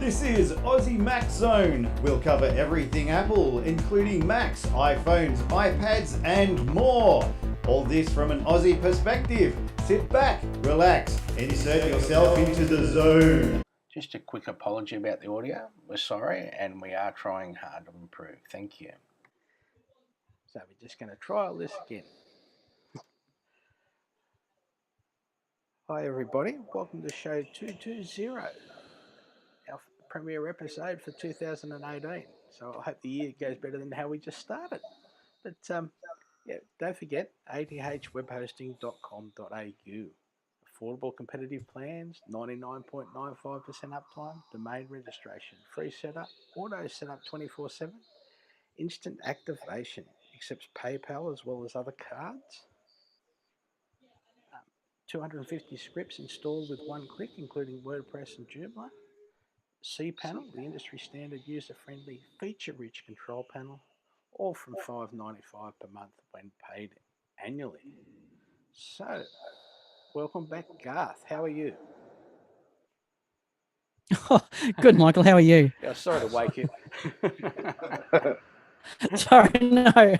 This is Aussie Mac Zone. We'll cover everything Apple, including Macs, iPhones, iPads, and more. All this from an Aussie perspective. Sit back, relax, insert yourself into the zone. Just a quick apology about the audio. We're sorry, and we are trying hard to improve. Thank you. So we're just going to trial this again. Hi everybody, welcome to show 220, our premiere episode for 2018. So I hope the year goes better than how we just started. But yeah, don't forget athwebhosting.com.au. Affordable competitive plans, 99.95% uptime, domain registration, free setup, auto setup 24/7, instant activation, accepts PayPal as well as other cards. 250 scripts installed with one click, including WordPress and Joomla. cPanel, the industry standard user-friendly, feature-rich control panel, all from $5.95 per month when paid annually. So, welcome back, Garth. How are you? Good, Michael. How are you? Yeah, sorry to wake you. Sorry, no. I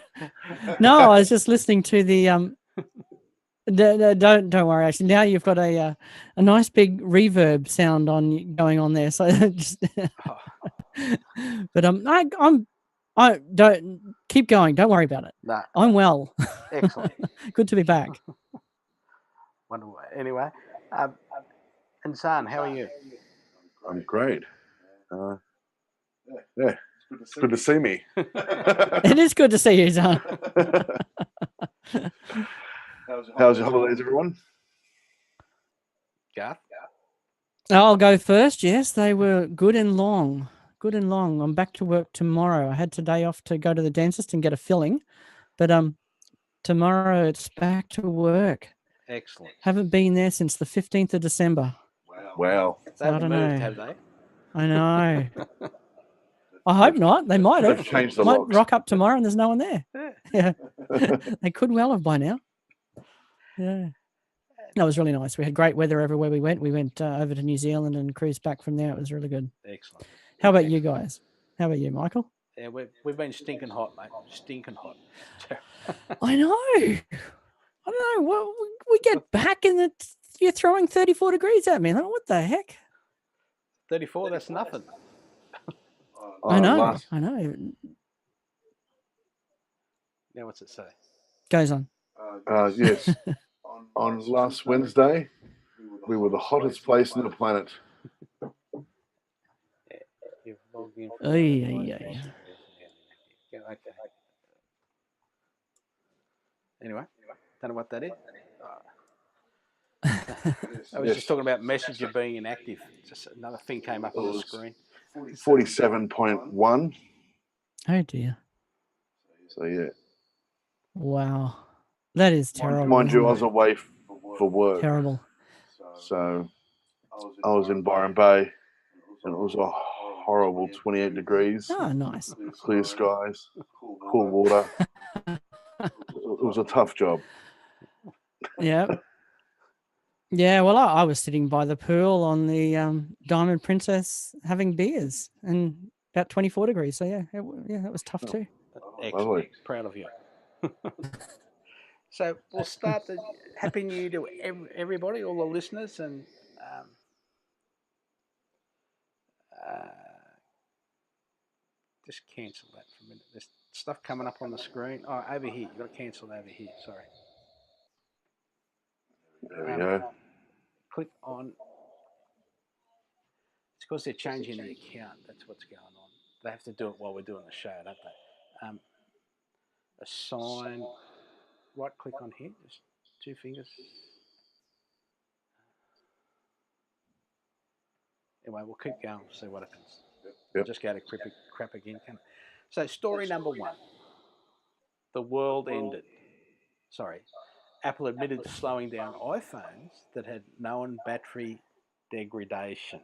was just listening to the don't worry. Actually, now you've got a nice big reverb sound going on there. So just, but I don't keep going. Don't worry about it. No, I'm well. excellent. Good to be back. Wonderful. Anyway, and Zarn, how are you? I'm great. Yeah, it's good to see me. It is good to see you, Zarn. How's your holidays, everyone? Garth? I'll go first. Yes, they were good and long. Good and long. I'm back to work tomorrow. I had today off to go to the dentist and get a filling, but tomorrow it's back to work. Excellent. Haven't been there since the 15th of December. Wow. They haven't moved, have they? I know. I hope not. They might have. They've changed the might locks. rock up tomorrow and there's no one there. Yeah. They could well have by now. Yeah. No, it was really nice. We had great weather everywhere we went. We went over to New Zealand and cruised back from there. It was really good. Excellent. How about you guys? How about you, Michael? Yeah, we've been stinking hot, mate. Stinking hot. I know. I don't know. Well, we get back and you're throwing 34 degrees at me. I'm like, what the heck? 34, that's nothing. I know. I know. Now what's it say? Goes on. Yes. On last Wednesday, we were the hottest place on the planet. You've logged in. Okay. Anyway, don't know what that is. I was just talking about Messenger being inactive. Just another thing came up on the screen. 47.1. Oh dear. So yeah. Wow. That is terrible. Mind you, I was away for work. Terrible. So I was in Byron Bay, and it was a horrible 28 degrees. Oh, nice. Clear skies, cool water. It was a tough job. Yeah. Yeah, well, I was sitting by the pool on the Diamond Princess having beers and about 24 degrees. So, yeah, that was tough too. Excellent. Lovely. Proud of you. So we'll start the Happy New Year to everybody, all the listeners, and just cancel that for a minute. There's stuff coming up on the screen. Oh, over here. You've got to cancel over here. Sorry. There we go. Click on. It's because they're changing the account. That's what's going on. They have to do it while we're doing the show, don't they? Assign. Right click on here. Just 2 fingers. Anyway, we'll keep going. We'll see what happens. Yep. Just go to crap again. So story number 1. The world ended. Sorry. Apple admitted to slowing down iPhones that had known battery degradation.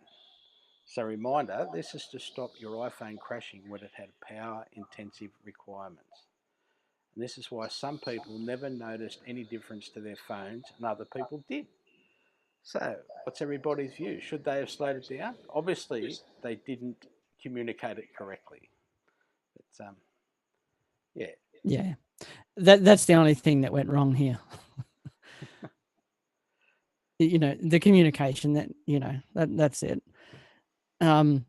So reminder, this is to stop your iPhone crashing when it had power-intensive requirements. And this is why some people never noticed any difference to their phones and other people did. So, what's everybody's view? Should they have slowed it down? Obviously, they didn't communicate it correctly. But, yeah. Yeah. That's the only thing that went wrong here. The communication, that's it. My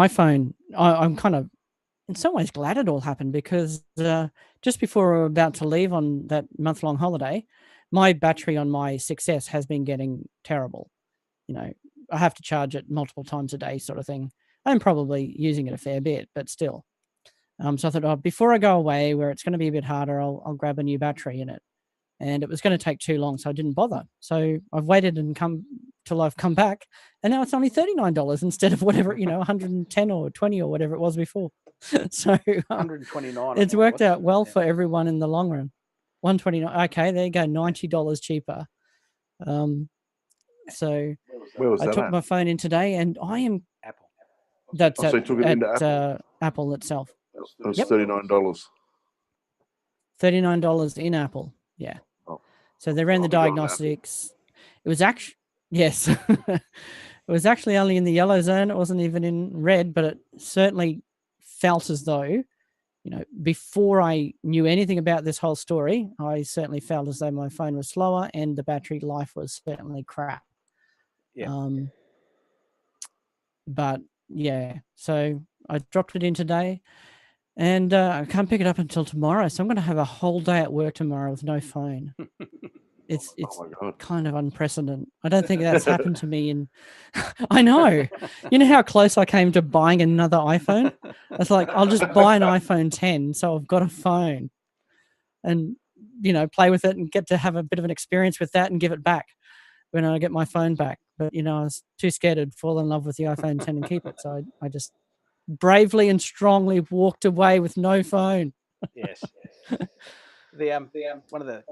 phone, I'm kind of in some ways glad it all happened because just before we were about to leave on that month-long holiday, my battery on my 6S has been getting terrible. I have to charge it multiple times a day sort of thing. I'm probably using it a fair bit, but still. So I thought, before I go away, where it's going to be a bit harder, I'll grab a new battery in it. And it was going to take too long, so I didn't bother. So I've waited and till I've come back, and now it's only $39 instead of whatever, 110 or 20 or whatever it was before. So 129. It's worked out well for everyone in the long run. 129. Okay, there you go, $90 cheaper. So Where was I that took at? my phone in today, and I am. Apple. That's so you took it into Apple? Apple itself. It was Yep. $39. $39 in Apple. Yeah. Oh. So they ran the diagnostics. It was actually, yes, it was actually only in the yellow zone. It wasn't even in red, but it certainly felt as though, before I knew anything about this whole story, I certainly felt as though my phone was slower and the battery life was certainly crap. Yeah. But yeah, so I dropped it in today. And I can't pick it up until tomorrow, so I'm going to have a whole day at work tomorrow with no phone. It's Oh my God. kind of unprecedented. I don't think that's happened to me in. I know. You know how close I came to buying another iPhone? It's like I'll just buy an iPhone 10, so I've got a phone, and play with it and get to have a bit of an experience with that and give it back when I get my phone back. But I was too scared to fall in love with the iPhone 10 and keep it, so I just bravely and strongly walked away with no phone. Yes. One of the.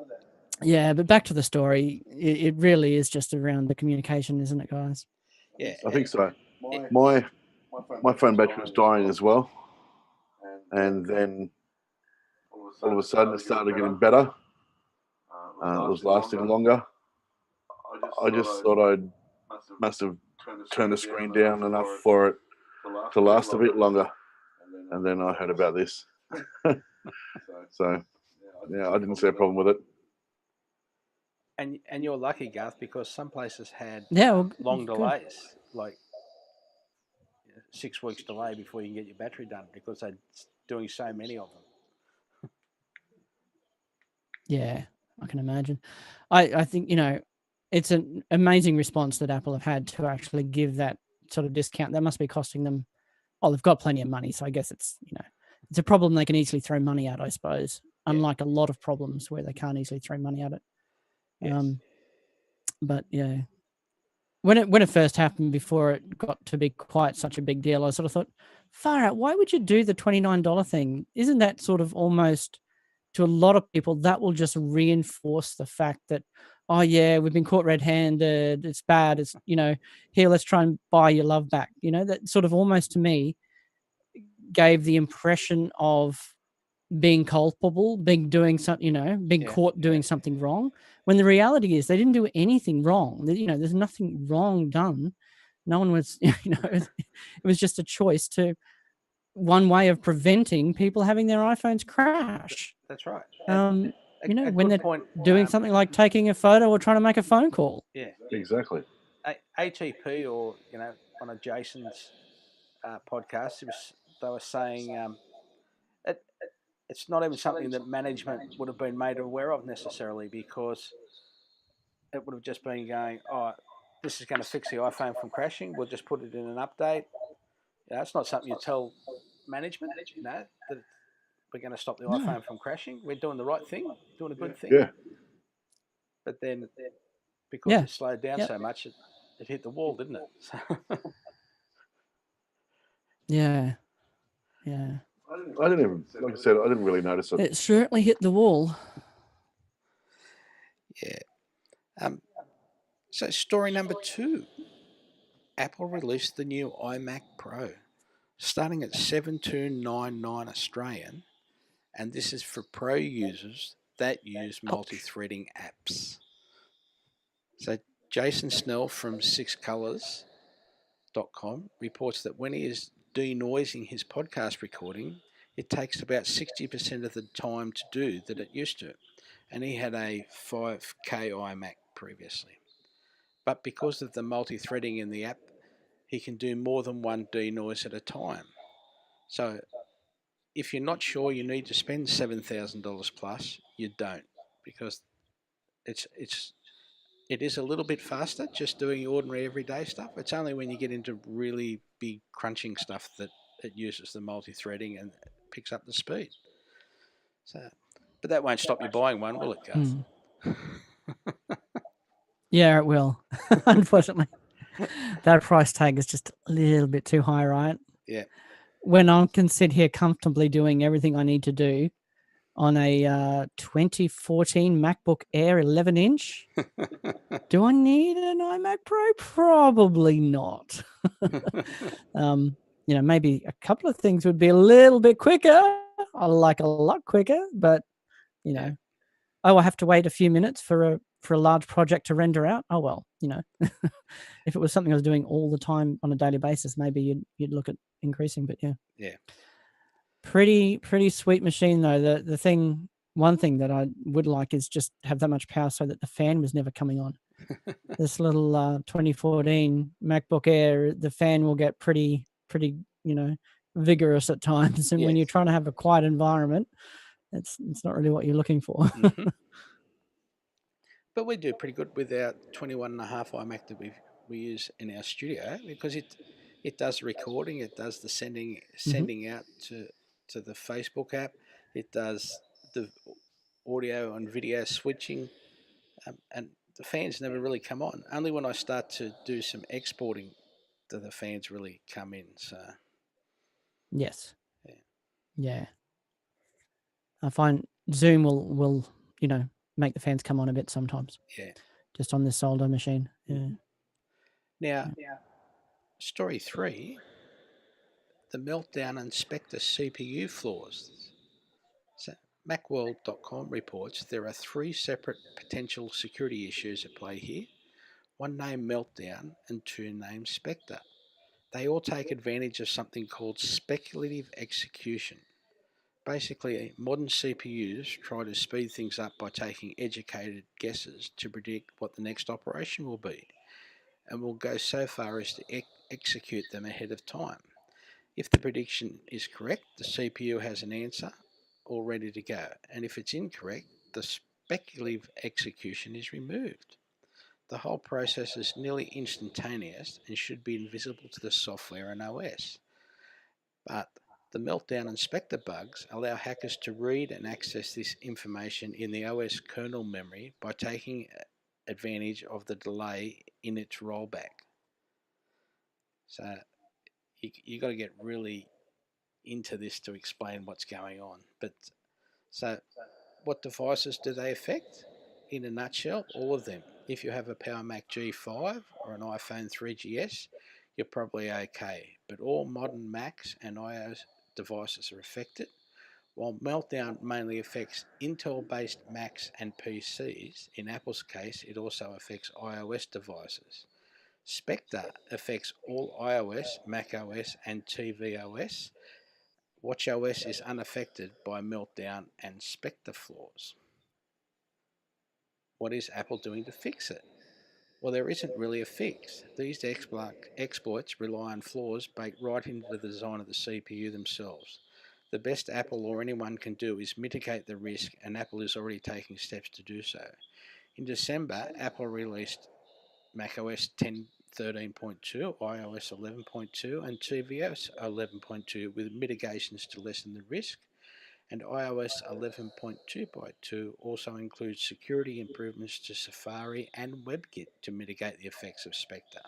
Yeah, but back to the story. It really is just around the communication, isn't it, guys? Yeah, I think so. My phone battery was dying as well, and then all of a sudden it started getting better. It was lasting longer. I just thought I must have turned the screen down enough for it to last a bit longer, and then I heard about this. So yeah, I didn't see a problem with it. And you're lucky, Garth, because some places had long good. delays, like 6 weeks delay before you can get your battery done because they're doing so many of them. Yeah, I can imagine. I think, it's an amazing response that Apple have had to actually give that sort of discount. That must be costing them. Oh, they've got plenty of money, so I guess it's, it's a problem they can easily throw money at, I suppose. Yeah. Unlike a lot of problems where they can't easily throw money at it. Yes. But yeah, when it first happened, before it got to be quite such a big deal, I sort of thought, far out, why would you do the $29 thing? Isn't that sort of almost, to a lot of people, that will just reinforce the fact that, oh yeah, we've been caught red-handed, it's bad, it's, here, let's try and buy your love back. That sort of almost to me gave the impression of being culpable, doing something, being caught doing something wrong, when the reality is they didn't do anything wrong. There's nothing wrong done. No one was, it was just a choice to one way of preventing people having their iPhones crash. That's right. When they're doing something like taking a photo or trying to make a phone call. Yeah, exactly. ATP or one of Jason's podcasts, they were saying it's not even something that management would have been made aware of necessarily, because it would have just been going, oh, this is going to fix the iPhone from crashing. We'll just put it in an update. It's not something you tell management, that we're going to stop the iPhone from crashing. We're doing the right thing, doing a good thing. Yeah. But then, because it slowed down so much, it hit the wall, didn't it? Yeah. I didn't even, like I said, I didn't really notice it. It certainly hit the wall. Yeah. So story number 2. Apple released the new iMac Pro, starting at $7,299 Australian, and this is for Pro users that use multi-threading apps. So Jason Snell from sixcolors.com reports that when he is denoising his podcast recording, it takes about 60% of the time to do that it used to. And he had a 5K iMac previously. But because of the multi-threading in the app, he can do more than one denoise at a time. So if you're not sure you need to spend $7,000 plus, you don't, because it is a little bit faster just doing ordinary everyday stuff. It's only when you get into really big crunching stuff that it uses the multi-threading and picks up the speed. So, but that won't stop you buying one, will it, Garth? Yeah, it will. Unfortunately, that price tag is just a little bit too high, right? Yeah. When I can sit here comfortably doing everything I need to do on a 2014 MacBook Air 11-inch, do I need an iMac Pro? Probably not. Maybe a couple of things would be a little bit quicker. I like a lot quicker, but I have to wait a few minutes for a large project to render out. Oh well, if it was something I was doing all the time on a daily basis, maybe you'd look at increasing. But yeah, pretty sweet machine though. One thing that I would like is just have that much power so that the fan was never coming on. This little 2014 MacBook Air, the fan will get pretty vigorous at times, and when you're trying to have a quiet environment, it's not really what you're looking for. Mm-hmm. But we do pretty good with our 21.5 iMac that we use in our studio, because it does recording, it does the sending out to the Facebook app, it does the audio and video switching, and the fans never really come on. Only when I start to do some exporting do the fans really come in. So yes, yeah. I find Zoom will make the fans come on a bit sometimes. Yeah, just on this older machine. Yeah. Now, story 3, the meltdown and Spectre CPU flaws. So Macworld.com reports there are 3 separate potential security issues at play here. One named Meltdown and 2 named Spectre. They all take advantage of something called speculative execution. Basically, modern CPUs try to speed things up by taking educated guesses to predict what the next operation will be, and will go so far as to execute them ahead of time. If the prediction is correct, the CPU has an answer all ready to go, and if it's incorrect, the speculative execution is removed. The whole process is nearly instantaneous and should be invisible to the software and OS. But the Meltdown and Spectre bugs allow hackers to read and access this information in the OS kernel memory by taking advantage of the delay in its rollback. So you got to get really into this to explain what's going on. But so what devices do they affect? In a nutshell, all of them. If you have a Power Mac G5 or an iPhone 3GS, you're probably okay. But all modern Macs and iOS devices are affected. While Meltdown mainly affects Intel-based Macs and PCs, in Apple's case, it also affects iOS devices. Spectre affects all iOS, macOS, and tvOS. watchOS is unaffected by Meltdown and Spectre flaws. What is Apple doing to fix it? Well, there isn't really a fix. These exploits rely on flaws baked right into the design of the CPU themselves. The best Apple or anyone can do is mitigate the risk, and Apple is already taking steps to do so. In December, Apple released macOS 10.13.2, iOS 11.2, and tvOS 11.2 with mitigations to lessen the risk. And iOS 11.2.2 also includes security improvements to Safari and WebKit to mitigate the effects of Spectre.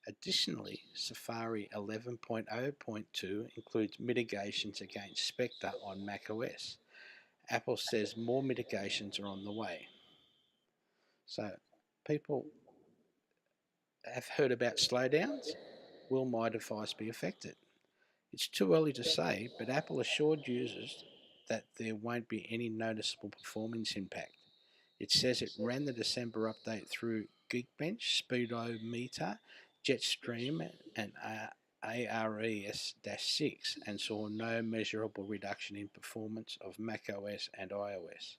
Additionally, Safari 11.0.2 includes mitigations against Spectre on macOS. Apple says more mitigations are on the way. So, people have heard about slowdowns. Will my device be affected? It's too early to say, but Apple assured users that there won't be any noticeable performance impact. It says it ran the December update through Geekbench, Speedometer, Jetstream, and ARES-6, and saw no measurable reduction in performance of macOS and iOS.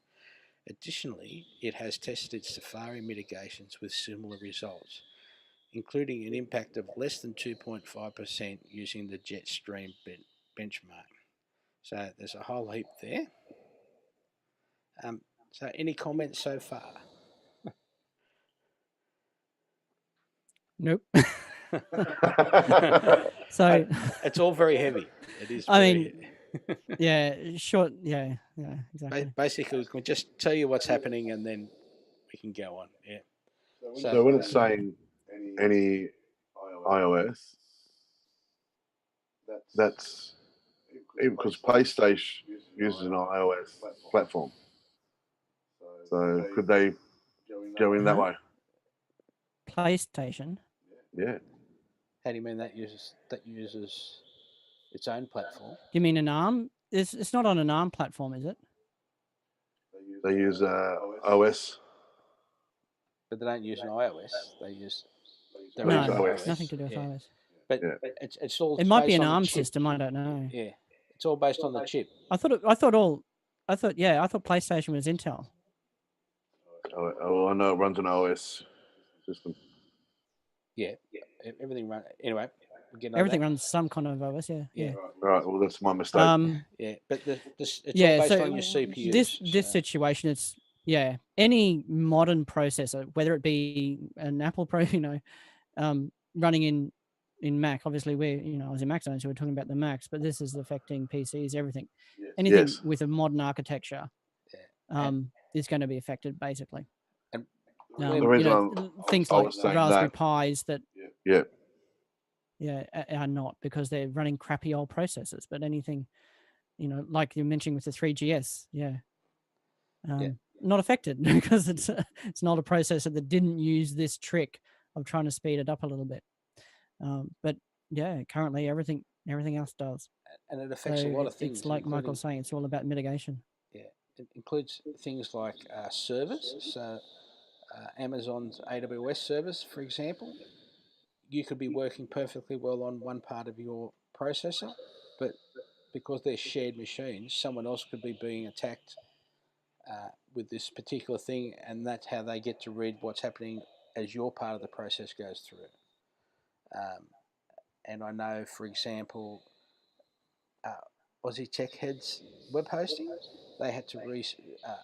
Additionally, it has tested its Safari mitigations with similar results, including an impact of less than 2.5% using the Jetstream benchmark. So there's a whole heap there. So any comments so far? Nope. So it's all very heavy. It is. I Very mean, heavy. yeah, short. Yeah, exactly. Basically, we can just tell you what's happening, and then we can go on. Yeah. So when it's saying any iOS, that's because PlayStation uses an iOS platform. So could they go in that way? PlayStation. Yeah. How do you mean that uses its own platform? Do you mean an ARM? It's not on an ARM platform, is it? They use OS. But they don't use an iOS. They use their No, own OS. nothing to do with iOS. But it's all. It might be based an on the ARM chip. system. I don't know. Yeah, it's all based on the chip. I thought PlayStation was Intel. Oh, I know it runs an OS system. Yeah, everything runs. Anyway, Everything runs some kind of OS. Yeah. Right. Well, that's my mistake. Yeah, but it's all based on your CPU. This situation, it's any modern processor, whether it be an Apple Pro, running in Mac. Obviously, we're I was in Mac Zone, so we're talking about the Macs, but this is affecting PCs, everything. Anything with a modern architecture is going to be affected, basically. And things like Raspberry Pis that are not, because they're running crappy old processors. But anything, like you mentioned with the 3GS, not affected because it's an older processor that didn't use this trick of trying to speed it up a little bit. But currently everything else does. And it affects a lot of things. It's like Michael's saying, it's all about mitigation. Yeah, it includes things like service. So Amazon's AWS service, for example, you could be working perfectly well on one part of your processor, but because they're shared machines, someone else could be being attacked with this particular thing, and that's how they get to read what's happening as your part of the process goes through. And I know, for example, Aussie Tech Heads web hosting, they had to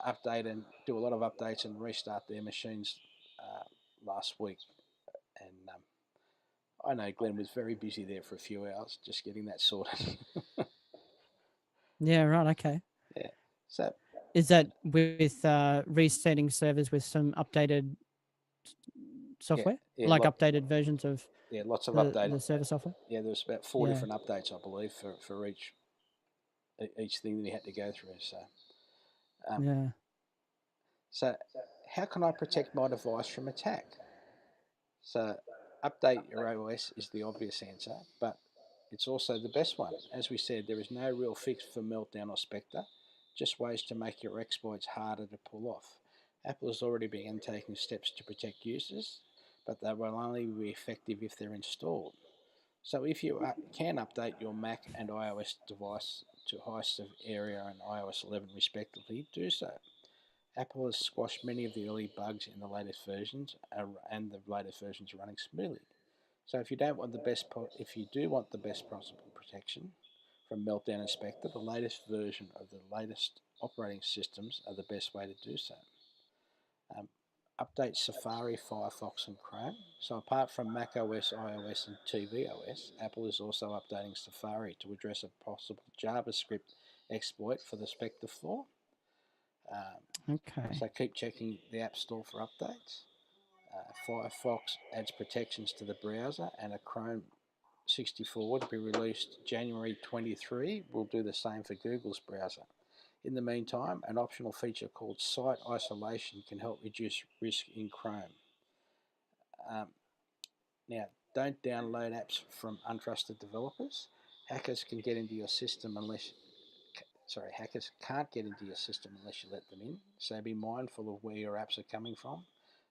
update and do a lot of updates and restart their machines last week. And I know Glenn was very busy there for a few hours just getting that sorted. Yeah, right, okay. Yeah. So is that with resetting servers with some updated software? Updated versions of lots of the server software? Yeah, there's about 4 different updates, I believe, for each thing that you had to go through. So So how can I protect my device from attack? So update your OS is the obvious answer, but it's also the best one. As we said, there is no real fix for Meltdown or Spectre, just ways to make your exploits harder to pull off. Apple has already begun taking steps to protect users, but they will only be effective if they're installed. So if you can update your Mac and iOS device to highest of Area and iOS 11 respectively, do so. Apple has squashed many of the early bugs in the latest versions, and the latest versions are running smoothly. So if you do want the best possible protection from Meltdown and Spectre, the latest version of the latest operating systems are the best way to do so. Update Safari, Firefox and Chrome. So apart from macOS, iOS and tvOS, Apple is also updating Safari to address a possible JavaScript exploit for the Spectre flaw. So keep checking the App Store for updates. Firefox adds protections to the browser, and a Chrome 64 to be released January 23 will do the same for Google's browser. In the meantime, an optional feature called Site Isolation can help reduce risk in Chrome. Now, don't download apps from untrusted developers. Hackers can't get into your system unless you let them in, so be mindful of where your apps are coming from,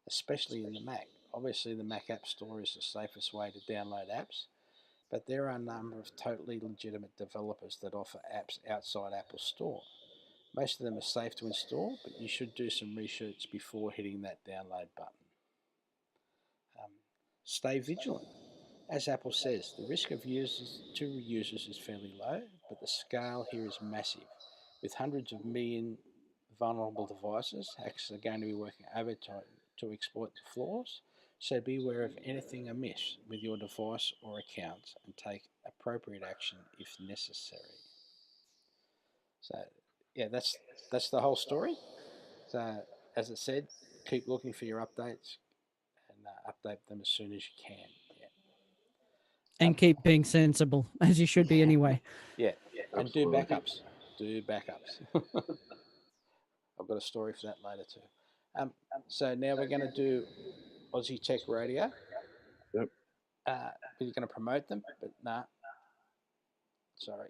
especially in the Mac. obviously the Mac App Store is the safest way to download apps, but there are a number of totally legitimate developers that offer apps outside Apple Store. Most of them are safe to install, but you should do some research before hitting that download button. Stay vigilant. As Apple says, the risk of users is fairly low, but the scale here is massive. With hundreds of million vulnerable devices, hackers are going to be working overtime to exploit the flaws, so beware of anything amiss with your device or accounts and take appropriate action if necessary. So, yeah, that's the whole story. So, as I said, keep looking for your updates and update them as soon as you can. And keep being sensible, as you should be anyway. Yeah, and Absolutely. do backups. I've got a story for that later too. So now we're going to do Aussie Tech Radio. Yep. We're going to promote them, but nah. Sorry.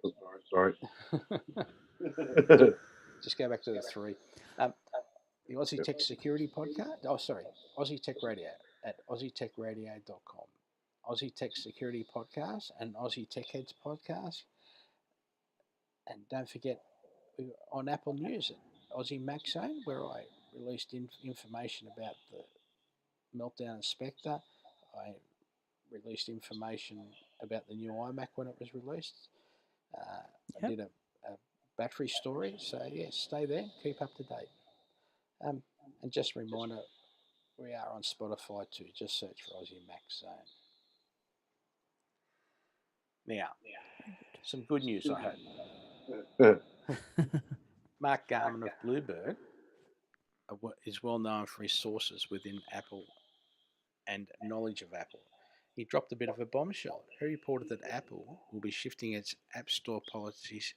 Just go back to the 3. The Aussie Tech Security Podcast. Oh, sorry. Aussie Tech Radio at aussietechradio.com. Aussie Tech Security Podcast and Aussie Tech Heads Podcast. And don't forget, we're on Apple News at Aussie Mac Zone, where I released information about the Meltdown and Spectre. I released information about the new iMac when it was released. I did a battery story. So, yeah, stay there. Keep up to date. And just a reminder, we are on Spotify too. Just search for Aussie Mac Zone. Now, some good news, I hope. Mark Garman of Bluebird is well known for his sources within Apple and knowledge of Apple. He dropped a bit of a bombshell. He reported that Apple will be shifting its App Store policies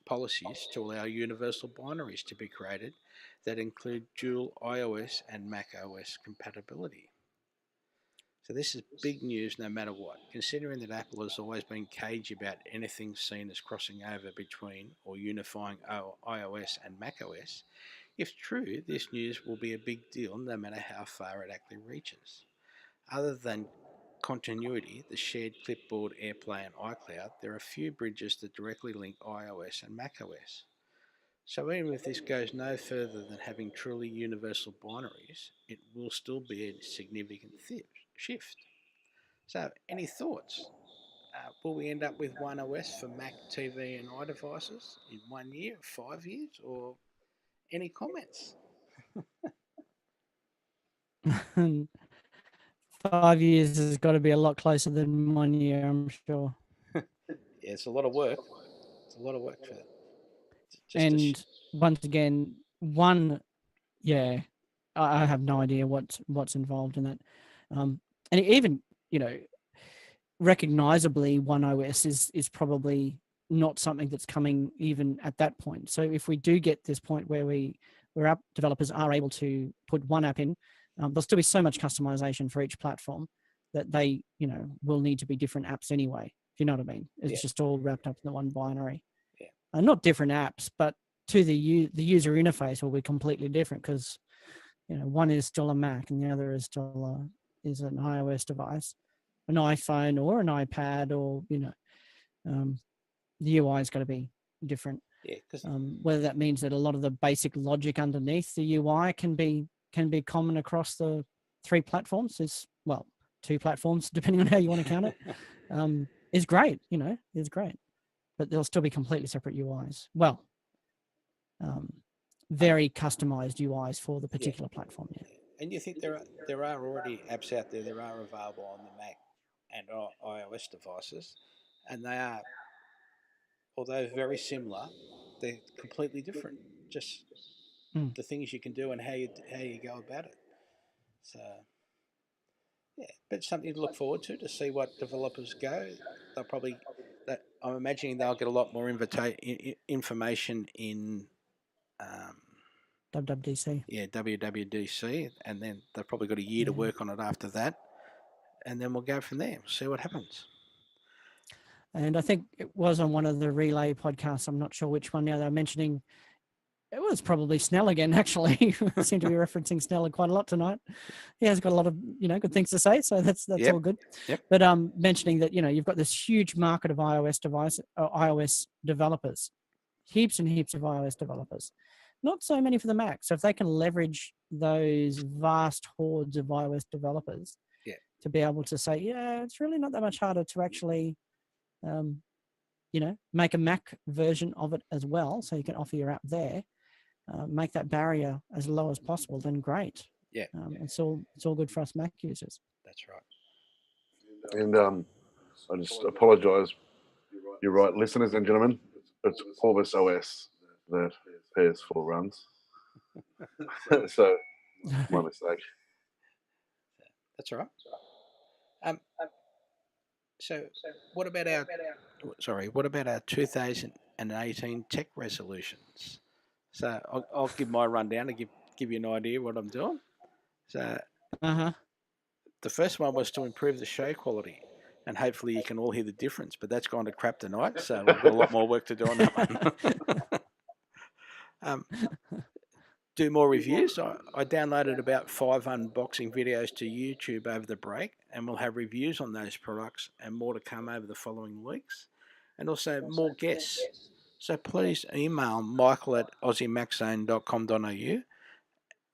to allow universal binaries to be created that include dual iOS and Mac OS compatibility. So this is big news no matter what, considering that Apple has always been cagey about anything seen as crossing over between or unifying iOS and macOS. If true, this news will be a big deal no matter how far it actually reaches. Other than continuity, the shared clipboard, AirPlay and iCloud, there are few bridges that directly link iOS and macOS. So even if this goes no further than having truly universal binaries, it will still be a significant shift. So, any thoughts? Will we end up with one OS for Mac, TV and iDevices in 1 year, 5 years, or any comments? 5 years has got to be a lot closer than 1 year, I'm sure. Yeah, it's a lot of work. It's a lot of work for that. And once again, I have no idea what's involved in that. And even, recognizably, one OS is probably not something that's coming even at that point. So if we do get this point where app developers are able to put one app in, there'll still be so much customization for each platform that they, will need to be different apps anyway. If you know what I mean? It's just all wrapped up in the one binary. Yeah. Not different apps, but to the user interface will be completely different because, one is still a Mac and the other is still is an iOS device, an iPhone or an iPad, or the UI is going to be different. Yeah, whether that means that a lot of the basic logic underneath the UI can be common across the 3 platforms, is 2 platforms depending on how you want to count it, is great. Is great, but they'll still be completely separate UIs. Very customized UIs for the particular platform. Yeah. And you think there are already apps out there that are available on the Mac and iOS devices, and they are, although very similar, they're completely different. Just the things you can do and how you go about it. So, yeah, but something to look forward to see what developers go. They'll probably, I'm imagining they'll get a lot more information in WWDC. Yeah, WWDC, and then they've probably got a year to work on it after that, and then we'll go from there. We'll see what happens. And I think it was on one of the Relay podcasts, I'm not sure which one now, they were mentioning It was probably Snell again, actually. Seem to be referencing Snell quite a lot tonight. He has got a lot of, good things to say, so that's Yep. all good. Yep. But mentioning that, you've got this huge market of iOS developers, heaps and heaps of iOS developers. Not so many for the Mac. So if they can leverage those vast hordes of iOS developers to be able to say, it's really not that much harder to actually, make a Mac version of it as well, so you can offer your app there. Make that barrier as low as possible, then great. It's all good for us Mac users. That's right. And I just apologise. You're right, listeners and gentlemen. It's Corvus OS that PS4 runs. So, my mistake. That's all right. So what about our 2018 tech resolutions? So I'll give my rundown to give you an idea what I'm doing. So the first one was to improve the show quality, and hopefully you can all hear the difference. But that's gone to crap tonight, so we've got a lot more work to do on that one. Do more reviews. I downloaded about 5 unboxing videos to YouTube over the break, and we'll have reviews on those products and more to come over the following weeks. And also more guests. So please email michael@aussiemaczone.com.au.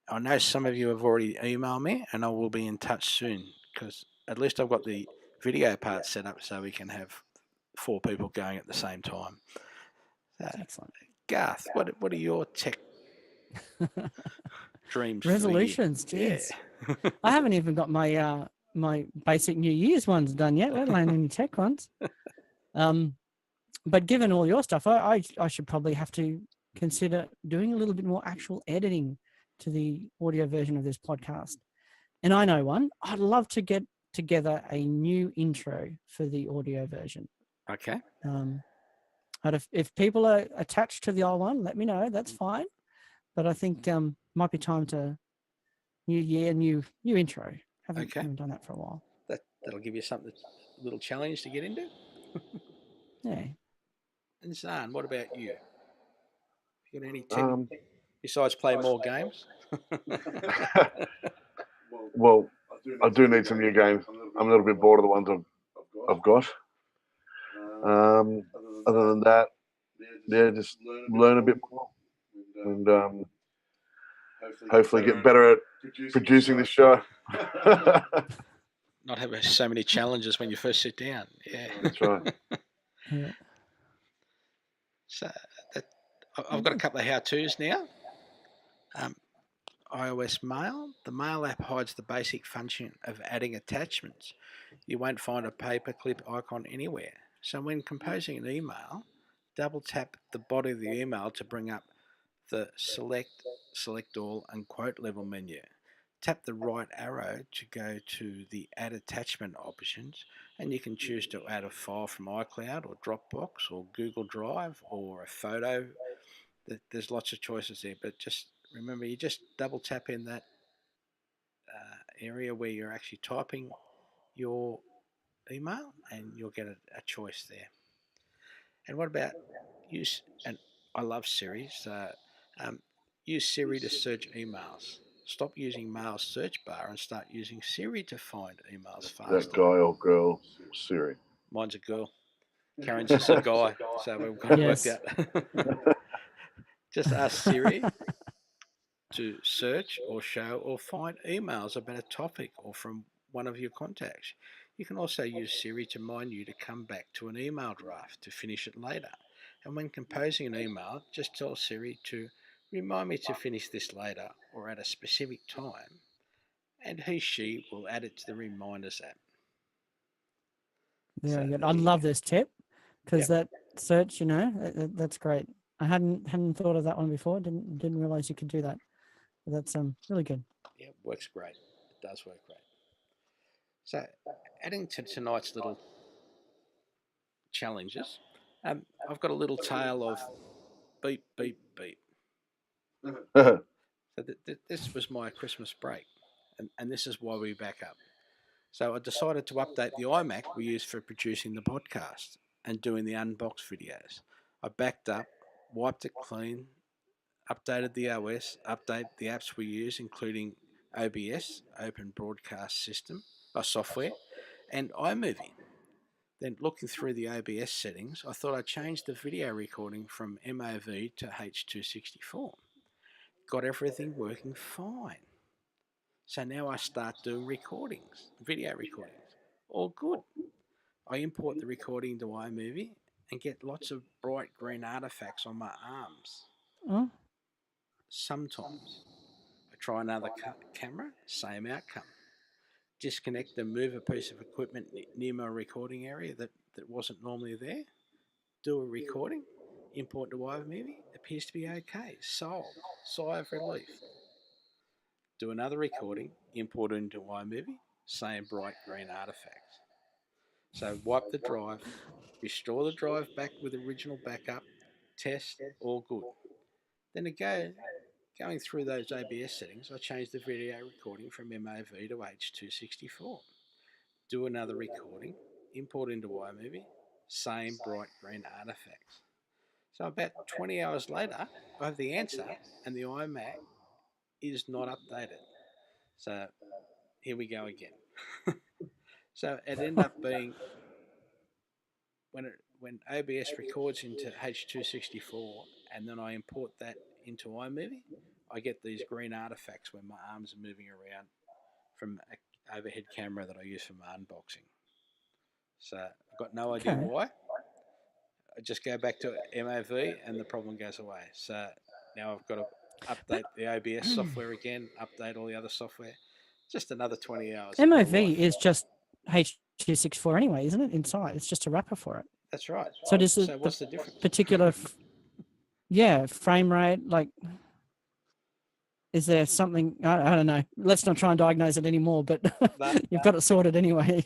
I know some of you have already emailed me, and I will be in touch soon, because at least I've got the video part set up so we can have 4 people going at the same time. Excellent. Garth, what are your tech dreams? Resolutions, geez. I haven't even got my my basic New Year's ones done yet, let alone any tech ones. But given all your stuff, I should probably have to consider doing a little bit more actual editing to the audio version of this podcast. And I know one. I'd love to get together a new intro for the audio version. Okay. If people are attached to the old one, let me know. That's fine. But I think might be time to new year, new intro. Haven't done that for a while. That'll give you something, a little challenge to get into. Yeah. And Zarn, what about you? You got any tech besides play more games? Well, I do need some new games. I'm a little bit bored of the ones I've got. Other than that, just learn a bit more and hopefully get better at producing this show. Not have so many challenges when you first sit down. Yeah, that's right. So I've got a couple of how-tos now. iOS Mail. The Mail app hides the basic function of adding attachments. You won't find a paperclip icon anywhere. So when composing an email, double tap the body of the email to bring up the select all, and quote level menu. Tap the right arrow to go to the add attachment options, and you can choose to add a file from iCloud or Dropbox or Google Drive or a photo. There's lots of choices there, but just remember, you just double tap in that area where you're actually typing your email, and you'll get a choice there. And what about use? And I love Siri. So use Siri to search emails. Stop using Mail's search bar and start using Siri to find emails faster. That guy or girl, Siri. Mine's a girl. Karen's just a guy, so we've got it worked out. Just ask Siri to search or show or find emails about a topic or from one of your contacts. You can also use Siri to remind you to come back to an email draft to finish it later. And when composing an email, just tell Siri to remind me to finish this later or at a specific time, and she will add it to the reminders app. Very good. I love this tip because that search, that's great. I hadn't thought of that one before. Didn't realize you could do that. But that's really good. Yeah, it works great. It does work great. So, adding to tonight's little challenges, I've got a little tale of beep, beep, beep. So this was my Christmas break, and this is why we back up. So I decided to update the iMac we use for producing the podcast and doing the unbox videos. I backed up, wiped it clean, updated the OS, update the apps we use, including OBS, Open Broadcast System, software, and iMovie. Then looking through the OBS settings, I thought I'd change the video recording from MOV to H.264. Got everything working fine. So now I start doing recordings, video recordings. All good. I import the recording into iMovie and get lots of bright green artifacts on my arms. Oh, Sometimes I try another camera, same outcome. Disconnect and move a piece of equipment near my recording area that wasn't normally there. Do a recording, import to iMovie, appears to be okay. Solved. Sigh of relief. Do another recording, import into iMovie, same bright green artifacts. So wipe the drive, restore the drive back with original backup, test, all good. Then going through those OBS settings, I changed the video recording from MOV to H.264. Do another recording, import into iMovie, same bright green artifacts. So about 20 hours later, I have the answer and the iMac is not updated. So here we go again. So it ended up being when OBS records into H.264 and then I import that into iMovie, I get these green artifacts when my arms are moving around from an overhead camera that I use for my unboxing. So I've got no idea why. I just go back to MOV and the problem goes away. So now I've got to update the OBS software again, update all the other software. Just another 20 hours. MOV is just H.264 anyway, isn't it? Inside, it's just a wrapper for it. That's right. So does what's the difference? Particular, frame rate, like, is there something, I don't know. Let's not try and diagnose it anymore, but you've got it sorted anyway.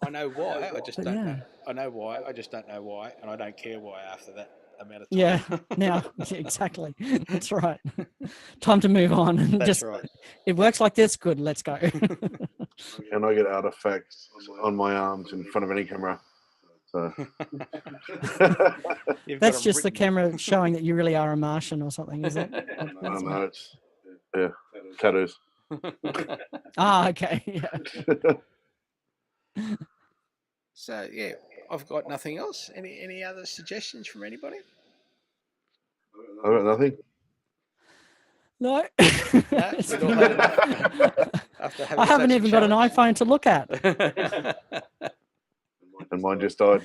I know why, I just don't know. I know why, I just don't know why, and I don't care why after that amount of time. Yeah, now, exactly. That's right. Time to move on. And That's right. It works like this, good, let's go. And I get artifacts on my arms in front of any camera. So. That's just the camera showing that you really are a Martian or something, is it? No, it's tattoos. Okay. Yeah. So yeah, I've got nothing else. Any other suggestions from anybody? I got nothing. No. I haven't even got an iPhone to look at. And mine just died.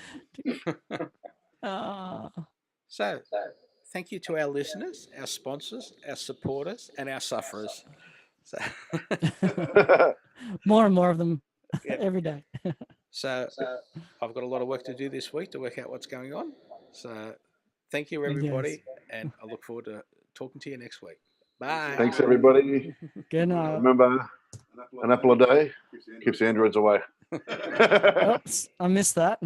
So, thank you to our listeners, our sponsors, our supporters, and our sufferers. So more and more of them every day. So, I've got a lot of work to do this week to work out what's going on. So, thank you, everybody, and I look forward to talking to you next week. Bye. Thanks, everybody. Good night. Remember, an apple a day keeps the androids away. Oops, I missed that.